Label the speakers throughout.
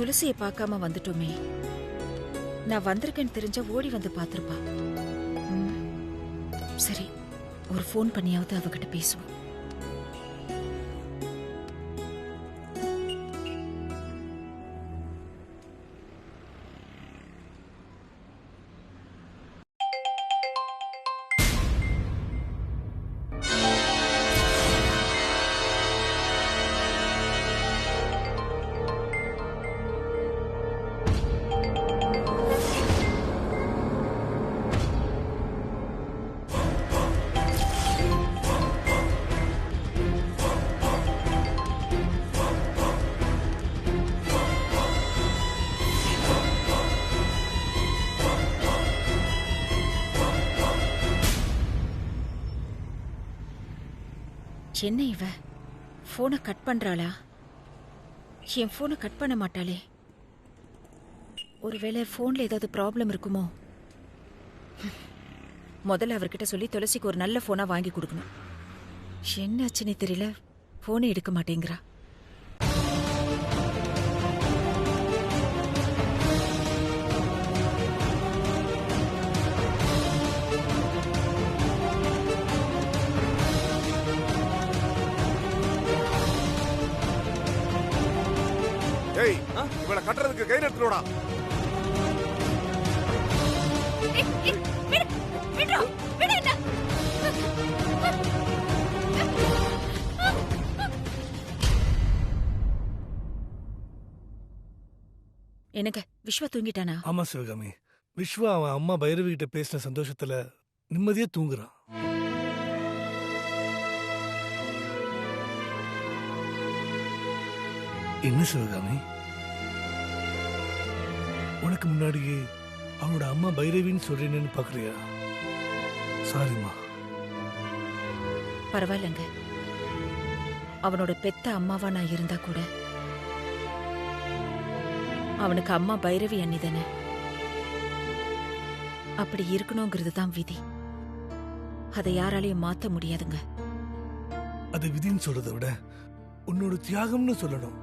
Speaker 1: துளசியை பார்க்காம வந்துட்டோமே. நான் வந்திருக்கேன்னு தெரிஞ்சா ஓடி வந்து பார்த்திருப்பா. சரி, ஒரு ஃபோன் பண்ணியாவது அவகிட்ட பேசுவோம். என்ன இவ போனை கட் பண்றாளா? என் போனை கட் பண்ண மாட்டாளே. ஒருவேளை போன்ல ஏதாவது ப்ராப்ளம் இருக்குமோ? முதல்ல அவர்கிட்ட சொல்லி துளசிக்கு ஒரு நல்ல போனா வாங்கி கொடுக்கணும். என்னாச்சுன்னு தெரியல, போனை எடுக்க மாட்டேங்கிறா.
Speaker 2: இவளை கட்டுறதுக்கு கை எடுத்துடா.
Speaker 1: எனக்கு விஸ்வா தூங்கிட்டானா?
Speaker 3: ஆமா சிவகாமி, விஸ்வா அவன் அம்மா பைரவி கிட்ட பேசின சந்தோஷத்துல நிம்மதியா தூங்குறான். என்ன சிவகாமி, உனக்கு முன்னாடியே அவனோட அம்மா பைரவின்னு சொல்றேன்னு பாக்குறியா? சாரிம்மா.
Speaker 1: பரவாயில்லங்க, அவனோட பெத்த அம்மாவா நான் இருந்தா கூட அவனுக்கு அம்மா பைரவி அண்ணி தானே. அப்படி இருக்கணுங்கிறது தான் விதி. அதை யாராலையும் மாத்த முடியாதுங்க.
Speaker 3: அது விதின்னு சொல்றதை விட உன்னோட தியாகம்னு சொல்லணும்.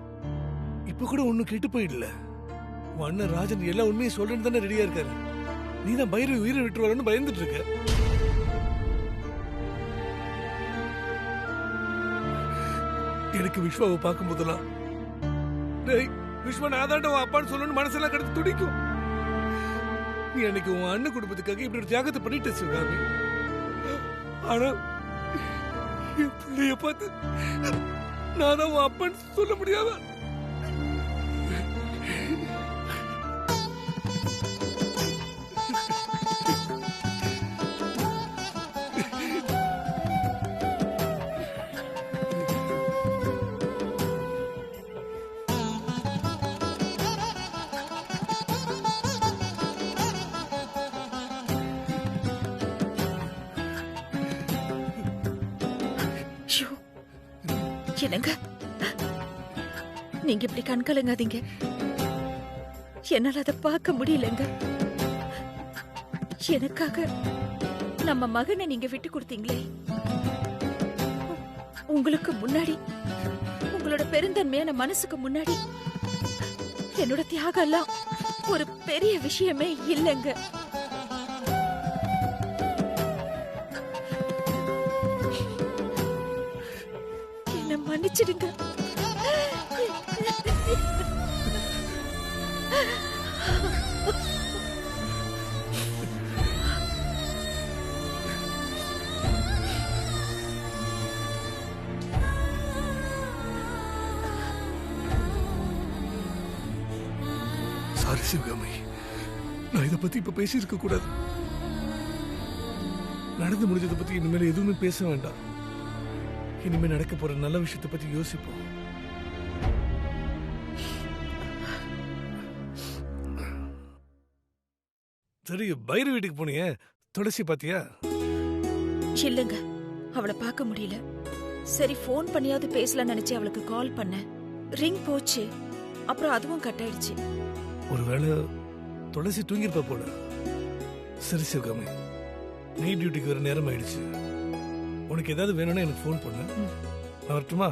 Speaker 3: இப்ப கூட ஒன்னும் கெட்டு போயிடல. உன் அண்ணன் ராஜன் எல்லா உண்மையும் சொல்றேன்னு தானே ரெடியா இருக்காரு. நீதான் பைரவி உயிரை விட்டுருவாருன்னு பயந்துட்டு இருக்க. எனக்கு விஸ்வாவை பார்க்கும் போதெல்லாம் விஸ்வா நான் தாண்ட உன் அப்பான்னு சொல்லணும்னு மனசெல்லாம் கிடந்து துடிக்கும். நீ அன்னைக்கு உன் அண்ணன் குடும்பத்துக்காக இப்படி ஒரு தியாகத்தை பண்ணிட்டு சிவகாமி. ஆனா என் பிள்ளைய பார்த்து நான் தான் உன் அப்பான்னு சொல்ல முடியாத.
Speaker 1: என்னங்க நீங்க இப்படி கண்கலங்காதீங்க. என்னால அதை பார்க்க முடியலங்க. எனக்காக நம்ம மகனை நீங்க விட்டு கொடுத்தீங்களே. உங்களுக்கு முன்னாடி, உங்களோட பெருந்தன்மையான மனசுக்கு முன்னாடி என்னோட தியாகம் எல்லாம் ஒரு பெரிய விஷயமே இல்லைங்க. என்ன மன்னிச்சிடுங்க.
Speaker 3: சாரி சிவகாமி, நான் இதை பத்தி இப்ப பேசி இருக்க கூடாது. நடந்து முடிஞ்சதை பத்தி இனிமேல் எதுவுமே பேச வேண்டாம். இனிமே நடக்க போற நல்ல விஷயத்தை பத்தி யோசிப்போம். சரி, பைரவி வீட்டுக்கு போனீங்க, துளசி பாத்தியா?
Speaker 1: இல்லங்க, அவளை பார்க்க முடியல. சரி, போன் பண்ணியாவது பேசலாம் நினைச்சு அவளுக்கு கால் பண்ண. ரிங் போச்சு, அப்புறம் அதுவும் கட் ஆயிடுச்சு.
Speaker 3: ஒருவேளை துளசி தூங்கிருப்பா போல. சரி சிவகாமி, நைட் டியூட்டிக்கு வர நேரம் ஆயிடுச்சு. உனக்கு ஏதாவது வேணும்னா எனக்கு ஃபோன் பண்ணு. நான் வரட்டுமா?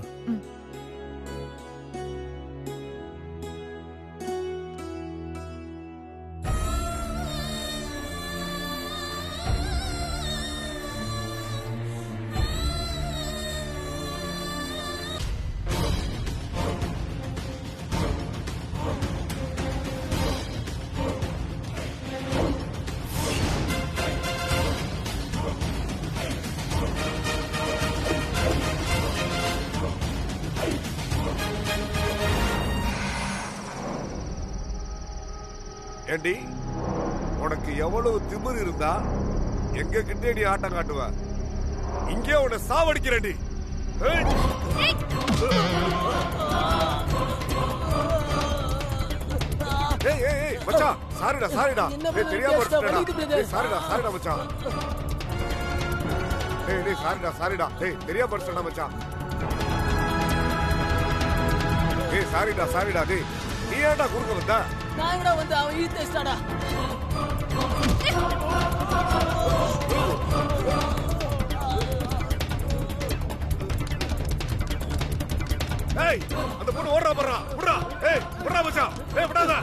Speaker 2: ஏண்டி உனக்கு எவ்வளவு திமிரு இருந்தா எங்க கிட்டே நீ ஆட்டம் காட்டுவ? இங்கே உன்னை சாவடிக்கிறேன்டி. மச்சான் சாரிடா சாரிடா. தெரியாம சாரிடா மச்சான். சாரிடா தெரியாம படிச்சா மச்சான். சாரிடா நீ ஏன்டா குறுக்க வந்த?
Speaker 4: நான் வந்து அவன் இழுத்தேஸ்டாடா.
Speaker 2: ஏய் அந்த பொண்ணு ஓடுறா போறா. விடுறா. விடுறா மச்சான். விடாத.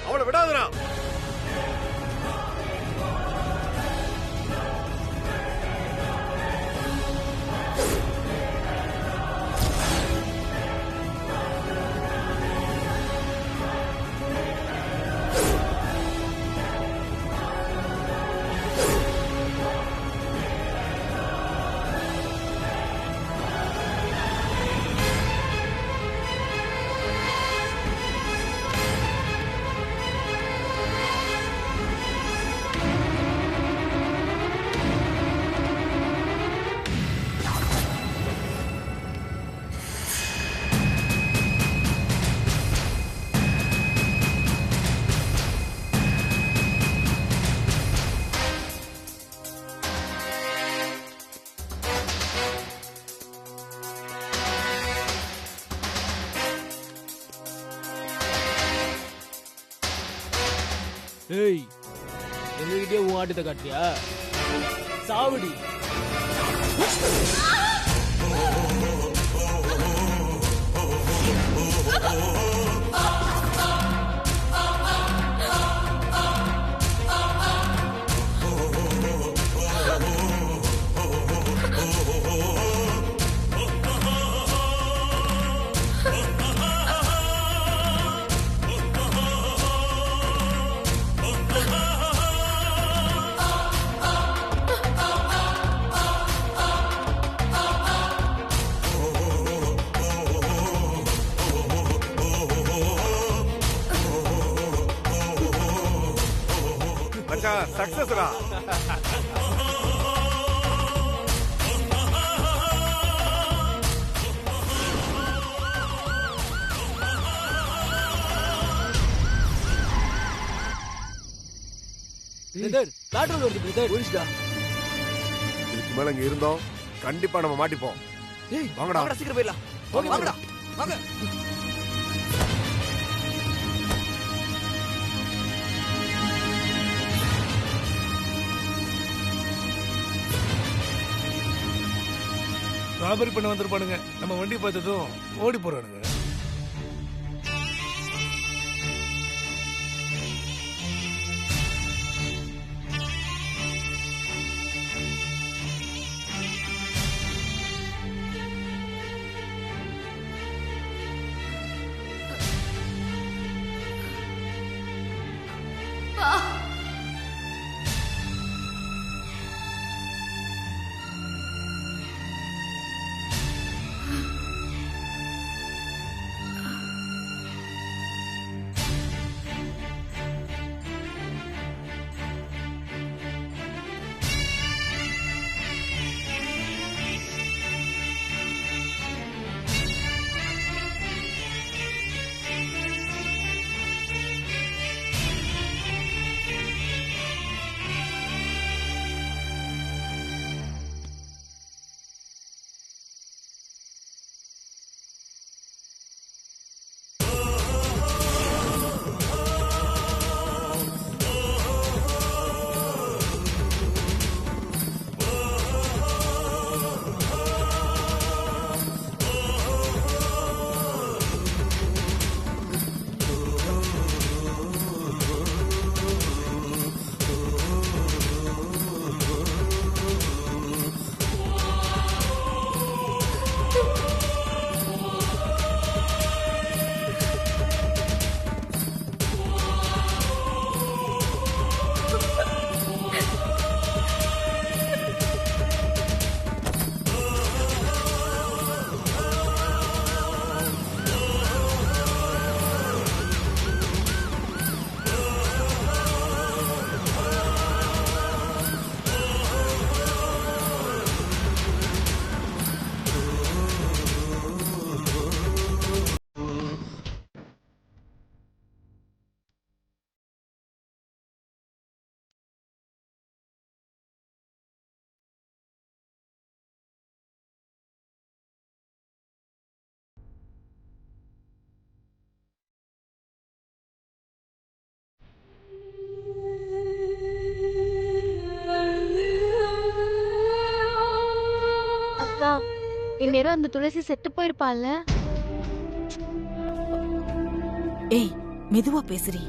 Speaker 2: அவளை விடாதடா.
Speaker 4: ஏய் எங்ககிட்டயே உன் ஆட்டத்தை காட்டியா? சாவடி.
Speaker 2: சக்சஸ்ரா.
Speaker 4: பிரதர் பேட்ரோல் வருது பிரதர். ஓடிடா.
Speaker 2: இதுக்கு மேல இங்க இருந்தோம் கண்டிப்பா நம்ம மாட்டிப்போம்.
Speaker 4: ஏய்
Speaker 2: வாங்கடா.
Speaker 4: சீக்கிரம் போயிடலாம். வாங்கடா வாங்க.
Speaker 3: ராபரி பண்ண வந்திருப்பானுங்க. நம்ம வண்டி பார்த்ததும் ஓடி போறானுங்க.
Speaker 5: அக்கா, இந்நேரம் அந்த துளசி செத்து போயிருப்பாள்ல.
Speaker 1: ஏய், மெதுவா பேசுறி.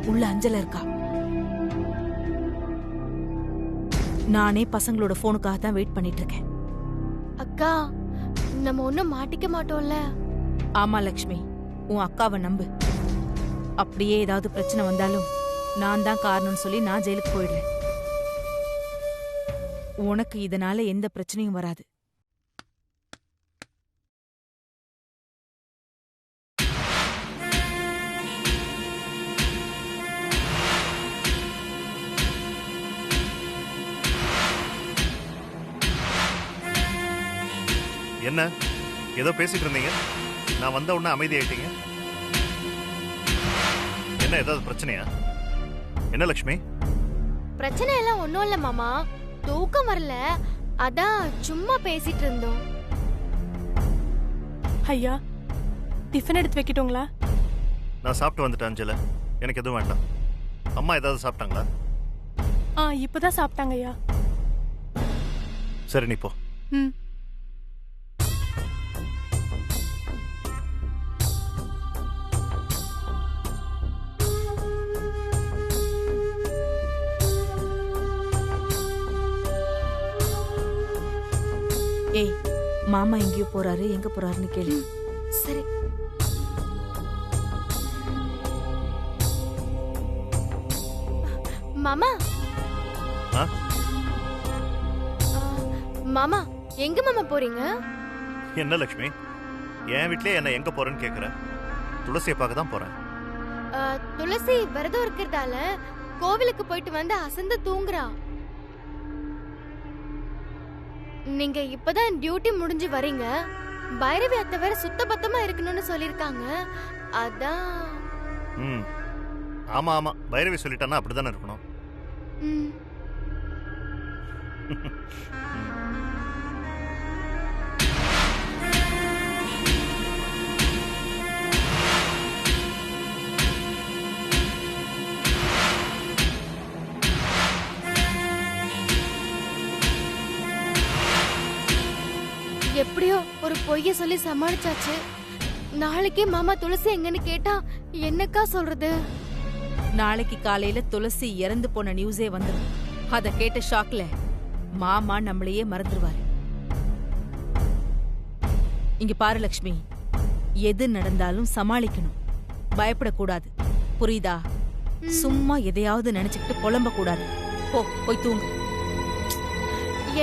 Speaker 1: உள்ள அஞ்சல இருக்கா. நானே பசங்களோட போனுக்காக தான் வெயிட் பண்ணிட்டு இருக்கேன்.
Speaker 5: அக்கா, நம்ம ஒண்ணும் மாட்டிக்க மாட்டோம்ல.
Speaker 1: ஆமா லக்ஷ்மி, உன் அக்காவை நம்பு. அப்படியே ஏதாவது பிரச்சனை வந்தாலும் நான் தான் காரணம்னு சொல்லி நான் ஜெயிலுக்கு போயிடுறேன். உனக்கு இதனால எந்த பிரச்சனையும் வராது.
Speaker 6: என்ன ஏதோ பேசிட்டு இருந்தீங்க, நான் வந்த உடனே அமைதியாயிட்டீங்க. என்ன ஏதாவது பிரச்சனையா? என்ன லக்ஷ்மி?
Speaker 5: பிரச்சனை எல்லாம் ஒண்ணும் இல்ல மாமா, தூக்கம் வரல, அதான் சும்மா பேசிட்டு இருந்தோம்.
Speaker 7: ஐயா, டிஃபன் எடுத்து வைக்கட்டுங்களா?
Speaker 6: நான் சாப்பிட்டு வந்துட்டேன் அஞ்சல, எனக்கு எதுவும் வேண்டாம். அம்மா ஏதாவது சாப்பிட்டாங்களா?
Speaker 7: இப்பதான் சாப்பிட்டாங்க ஐயா.
Speaker 6: சரி, நீ போ.
Speaker 7: ம்.
Speaker 1: ஏய், மாமா எங்கேயோ போறாரு, எங்க போறாருன்னு கேளு.
Speaker 5: சரி. மாமா. மாமா, எங்க மாமா போறீங்க?
Speaker 6: என்ன லக்ஷ்மி, என் வீட்லயே என்ன எங்க போறேன்னு கேக்குற? துளசியை பார்க்க தான் போறேன்.
Speaker 5: துளசி விரதம் இருக்கிறதால கோவிலுக்கு போயிட்டு வந்து அசந்து தூங்குறா. நீங்க இப்பதான் டியூட்டி முடிஞ்சு வரீங்க. பைரவி அத்தை வேற சுத்த பத்தமா இருக்கணும்னு சொல்லிருக்காங்க. அதான்.
Speaker 6: ஆமா ஆமா, பைரவி சொல்லிட்டானா அப்படிதானே இருக்கணும்.
Speaker 5: எப்படியோ ஒரு பொய்ய சொல்லி சமாளிச்சாச்சு. நாளைக்கே மாமா துளசி எங்கன்னு கேட்டா என்னக்கா சொல்றது?
Speaker 1: நாளைக்கு காலையில துளசி இறந்து போன நியூஸே வந்துடும். அத கேட்ட ஷாக்ல மாமா நம்மளையே மறந்துடுவாரு. இங்க பாரு லக்ஷ்மி, எது நடந்தாலும் சமாளிக்கணும், பயப்படக்கூடாது, புரியுதா? சும்மா எதையாவது நினைச்சுக்கிட்டு புலம்ப கூடாது. போய் தூங்கு.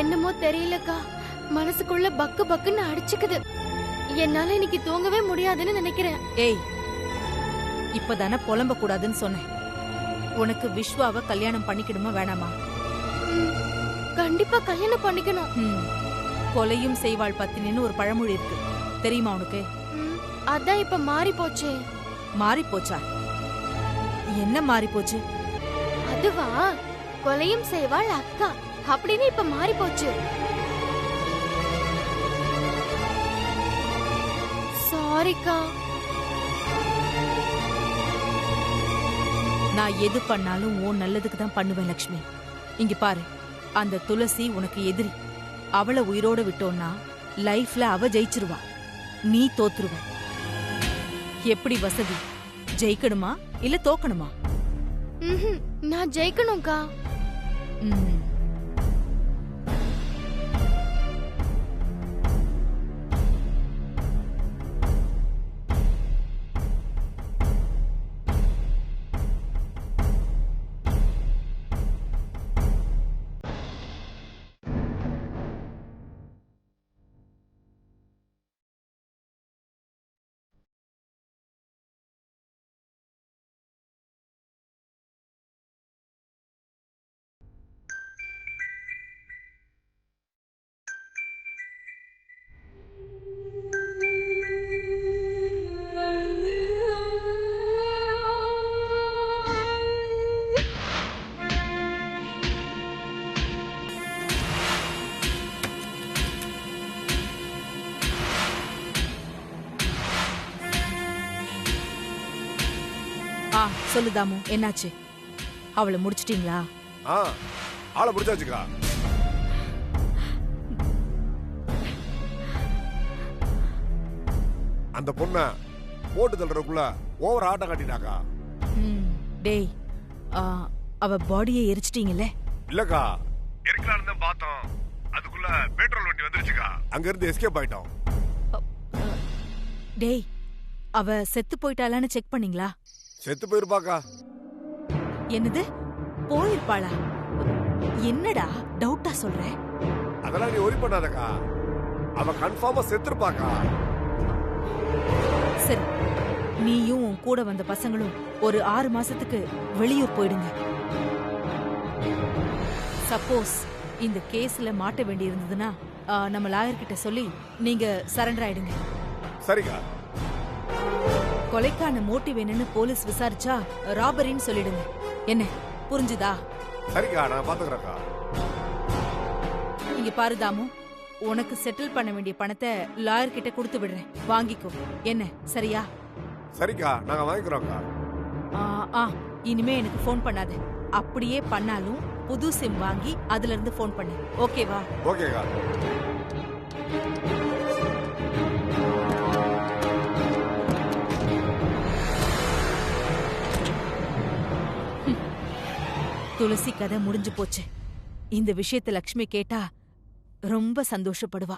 Speaker 5: என்னமோ தெரியலக்கா, மனசுக்குள்ள பக்கு பக்குன்னு அடிச்சுக்குது. என்னால இன்னைக்கு தூங்கவே முடியாதுன்னு நினைக்கிறேன்.
Speaker 1: ஏய், இப்பதானே புலம்ப கூடாதுன்னு சொன்னேன். உனக்கு விஸ்வாவை கல்யாணம் பண்ணிக்கணுமா வேணாமா?
Speaker 5: கண்டிப்பா கல்யாணம் பண்ணிக்கணும்.
Speaker 1: கொலையும் செய்வாள் பத்தினின்னு ஒரு பழமொழி இருக்கு, தெரியுமா உனக்கு?
Speaker 5: அதான் இப்ப மாறி போச்சே.
Speaker 1: மாறி போச்சா? என்ன மாறி போச்சு?
Speaker 5: அதுவா, கொலையும் செய்வாள் அக்கா அப்படின்னு இப்ப மாறி போச்சு. சாரிக்கா.
Speaker 1: நான் எது பண்ணாலும் உன் நல்லதுக்கு தான் பண்ணுவேன் லக்ஷ்மி. இங்க பாரு, அந்த துளசி உனக்கு எதிரி. அவளை உயிரோட விட்டோன்னா லைஃப்ல அவ ஜெயிச்சிருவா, நீ தோத்துருவ. எப்படி வசதி? ஜெயிக்கணுமா இல்ல தோக்கணுமா?
Speaker 5: நான் ஜெயிக்கணும்க்கா.
Speaker 1: சொல்லு தாமு, என்னாச்சு? அவளை முடிச்சிட்டீங்களா?
Speaker 2: ஆளை முடிச்சாச்சுக்கா. அந்த பொண்ண போட்டு தள்ளுறதுக்குள்ள ஓவர் ஆட்டம் காட்டிட்டாக்கா.
Speaker 1: டேய், அவ பாடியை எரிச்சிட்டீங்கல்ல?
Speaker 2: இல்லக்கா, எரிக்கலான்னு தான் பார்த்தோம். அதுக்குள்ள பெட்ரோல் வண்டி வந்துருச்சுக்கா. அங்க இருந்து எஸ்கேப் ஆயிட்டோம்.
Speaker 1: டேய், அவ செத்து போயிட்டாளான்னு செக் பண்ணீங்களா?
Speaker 2: செத்து போயிருப்பாக்கா.
Speaker 1: என்னது, போயிருப்பாளா? என்னடா டவுட்டா சொல்ற?
Speaker 2: அதெல்லாம் நீ ஒரி பண்ணாதக்கா, அவ கன்ஃபார்மா செத்துருப்பாக்கா.
Speaker 1: சரி, நீயும் உன் கூட வந்த பசங்களும் ஒரு 6 மாசத்துக்கு வெளியூர் போயிடுங்க. சப்போஸ் இந்த கேஸ்ல மாட்ட வேண்டி இருந்ததுன்னா நம்ம லாயர் கிட்ட சொல்லி நீங்க சரண்டர் ஆயிடுங்க.
Speaker 2: சரிக்கா.
Speaker 1: கொலைக்கான மோட்டிவ் என்னன்னு போலீஸ் விசாரிச்சா ராபரின்னு சொல்லிடுங்க. என்ன, புரிஞ்சுதா?
Speaker 2: சரிக்கா, நான் பாத்துக்கறேன்க்கா.
Speaker 1: இங்க பாரு தாமு, உனக்கு செட்டில் பண்ண வேண்டிய பணத்தை லாயர் கிட்ட கொடுத்து விடுறேன், வாங்கிக்கோ. என்ன, சரியா?
Speaker 2: சரிக்கா, நாங்க வாங்கிக்கிறோம்க்கா.
Speaker 1: இனிமே எனக்கு ஃபோன் பண்ணாத. அப்படியே பண்ணாலும் புது சிம் வாங்கி அதுல இருந்து ஃபோன் பண்ணு, ஓகேவா?
Speaker 2: ஓகேக்கா.
Speaker 1: துளசி கதை முடிஞ்சு போச்சு. இந்த விஷயத்தை லக்ஷ்மி கேட்டா ரொம்ப சந்தோஷப்படுவா.